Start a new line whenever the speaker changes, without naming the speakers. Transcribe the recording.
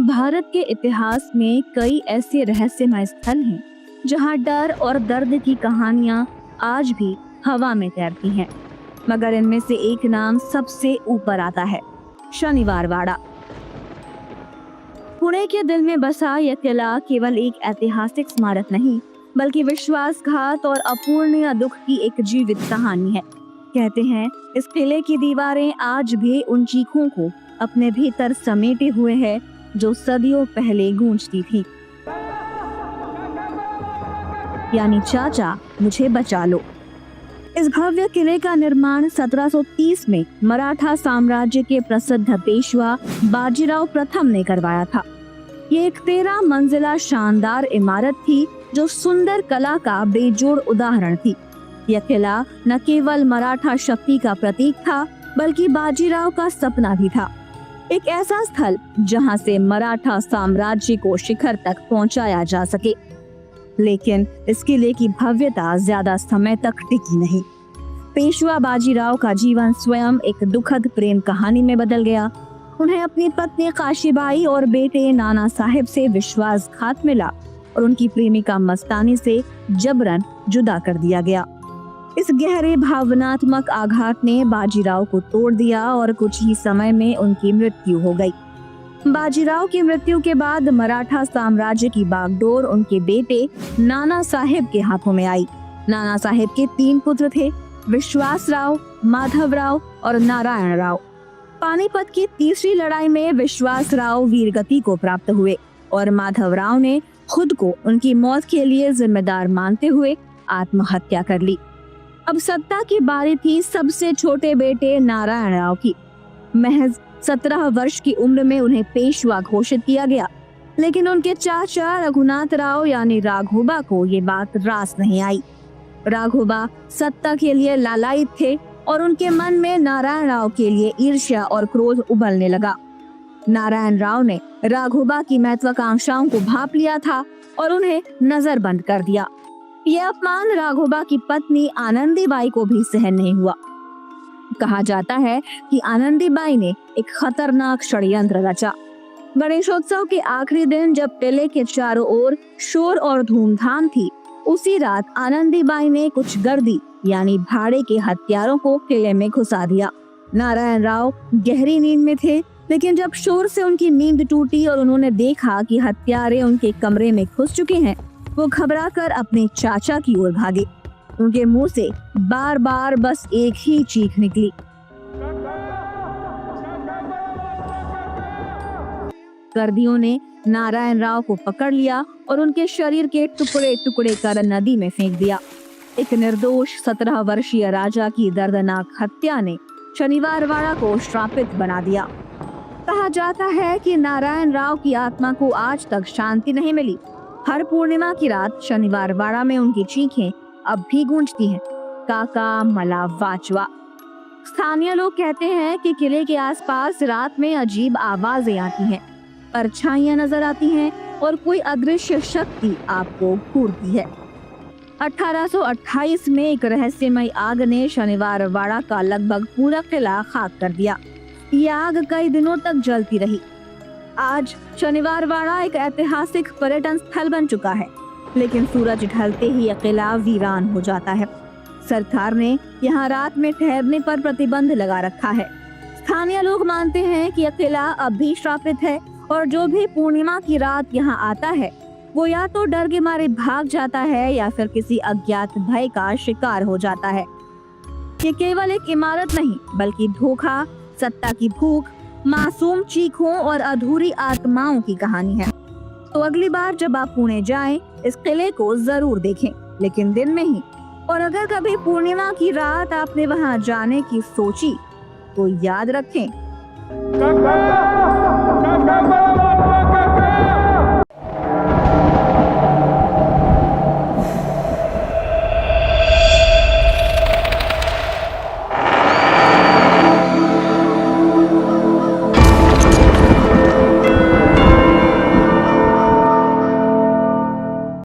भारत के इतिहास में कई ऐसे रहस्यमय स्थल हैं जहां डर और दर्द की कहानियां आज भी हवा में तैरती हैं, मगर इनमें से एक नाम सबसे ऊपर आता है, शनिवार वाड़ा। पुणे के दिल में बसा यह किला केवल एक ऐतिहासिक स्मारक नहीं, बल्कि विश्वासघात और अपूर्णीय दुख की एक जीवित कहानी है। कहते हैं इस किले की दीवारें आज भी उन चीखों को अपने भीतर समेटे हुए है जो सदियों पहले गूंजती थी, यानी चाचा मुझे बचा लो। इस भव्य किले का निर्माण 1730 में मराठा साम्राज्य के प्रसिद्ध पेशवा बाजीराव प्रथम ने करवाया था। ये एक 13 मंजिला शानदार इमारत थी जो सुंदर कला का बेजोड़ उदाहरण थी। यह किला न केवल मराठा शक्ति का प्रतीक था, बल्कि बाजीराव का सपना भी था। एक ऐसा स्थल जहां से मराठा साम्राज्य को शिखर तक पहुंचाया जा सके। लेकिन इस किले की भव्यता ज्यादा समय तक टिकी नहीं। पेशवा बाजीराव का जीवन स्वयं एक दुखद प्रेम कहानी में बदल गया। उन्हें अपनी पत्नी काशीबाई और बेटे नाना साहेब से विश्वासघात मिला और उनकी प्रेमिका मस्तानी से जबरन जुदा कर दिया गया। इस गहरे भावनात्मक आघात ने बाजीराव को तोड़ दिया और कुछ ही समय में उनकी मृत्यु हो गई। बाजीराव की मृत्यु के बाद मराठा साम्राज्य की बागडोर उनके बेटे नाना साहेब के हाथों में आई। नाना साहेब के 3 पुत्र थे, विश्वासराव, माधवराव और नारायण राव। पानीपत की तीसरी लड़ाई में विश्वासराव वीरगति को प्राप्त हुए और माधवराव ने खुद को उनकी मौत के लिए जिम्मेदार मानते हुए आत्महत्या कर ली। अब सत्ता की बारी थी सबसे छोटे बेटे नारायण राव की। महज 17 वर्ष की उम्र में उन्हें पेशवा घोषित किया गया, लेकिन उनके चाचा रघुनाथ राव यानी राघोबा को ये बात रास नहीं आई। राघोबा सत्ता के लिए लालायित थे और उनके मन में नारायण राव के लिए ईर्ष्या और क्रोध उबलने लगा। नारायण राव ने राघोबा की महत्वाकांक्षाओं को भांप लिया था और उन्हें नजरबंद कर दिया। यह अपमान राघोबा की पत्नी आनंदीबाई को भी सहन नहीं हुआ। कहा जाता है कि आनंदीबाई ने एक खतरनाक षड्यंत्र रचा। गणेशोत्सव के आखिरी दिन जब किले के चारों ओर शोर और धूमधाम थी, उसी रात आनंदीबाई ने कुछ गर्दी यानी भाड़े के हत्यारों को किले में घुसा दिया। नारायण राव गहरी नींद में थे, लेकिन जब शोर से उनकी नींद टूटी और उन्होंने देखा कि हत्यारे उनके कमरे में घुस चुके हैं, वो घबराकर अपने चाचा की ओर भागे। उनके मुंह से बार बार बस एक ही चीख निकली, गर्दियों ने नारायण राव को पकड़ लिया और उनके शरीर के टुकड़े टुकड़े कर नदी में फेंक दिया। एक निर्दोष 17 वर्षीय राजा की दर्दनाक हत्या ने शनिवार वाड़ा को श्रापित बना दिया। कहा जाता है कि नारायण राव की आत्मा को आज तक शांति नहीं मिली। हर पूर्णिमा की रात शनिवार वाड़ा में उनकी चीखें अब भी गूंजती हैं, काका मला वाचवा। स्थानीय लोग कहते हैं कि किले के आसपास रात में अजीब आवाजें आती हैं, परछाइयां नजर आती हैं और कोई अदृश्य शक्ति आपको घूरती है। 1828 में एक रहस्यमय आग ने शनिवार वाड़ा का लगभग पूरा किला खाक कर दिया। ये आग कई दिनों तक जलती रही। आज शनिवार वाड़ा एक ऐतिहासिक पर्यटन स्थल बन चुका है, लेकिन सूरज ढलते ही यह किला वीरान हो जाता है। सरकार ने यहाँ रात में ठहरने पर प्रतिबंध लगा रखा है। स्थानीय लोग मानते हैं कि यह किला अब भी श्रापित है और जो भी पूर्णिमा की रात यहाँ आता है, वो या तो डर के मारे भाग जाता है या फिर किसी अज्ञात भय का शिकार हो जाता है। ये केवल एक इमारत नहीं, बल्कि धोखा, सत्ता की भूख, मासूम चीखों और अधूरी आत्माओं की कहानी है। तो अगली बार जब आप पुणे जाएं, इस किले को जरूर देखें, लेकिन दिन में ही। और अगर कभी पूर्णिमा की रात आपने वहां जाने की सोची, तो याद रखें,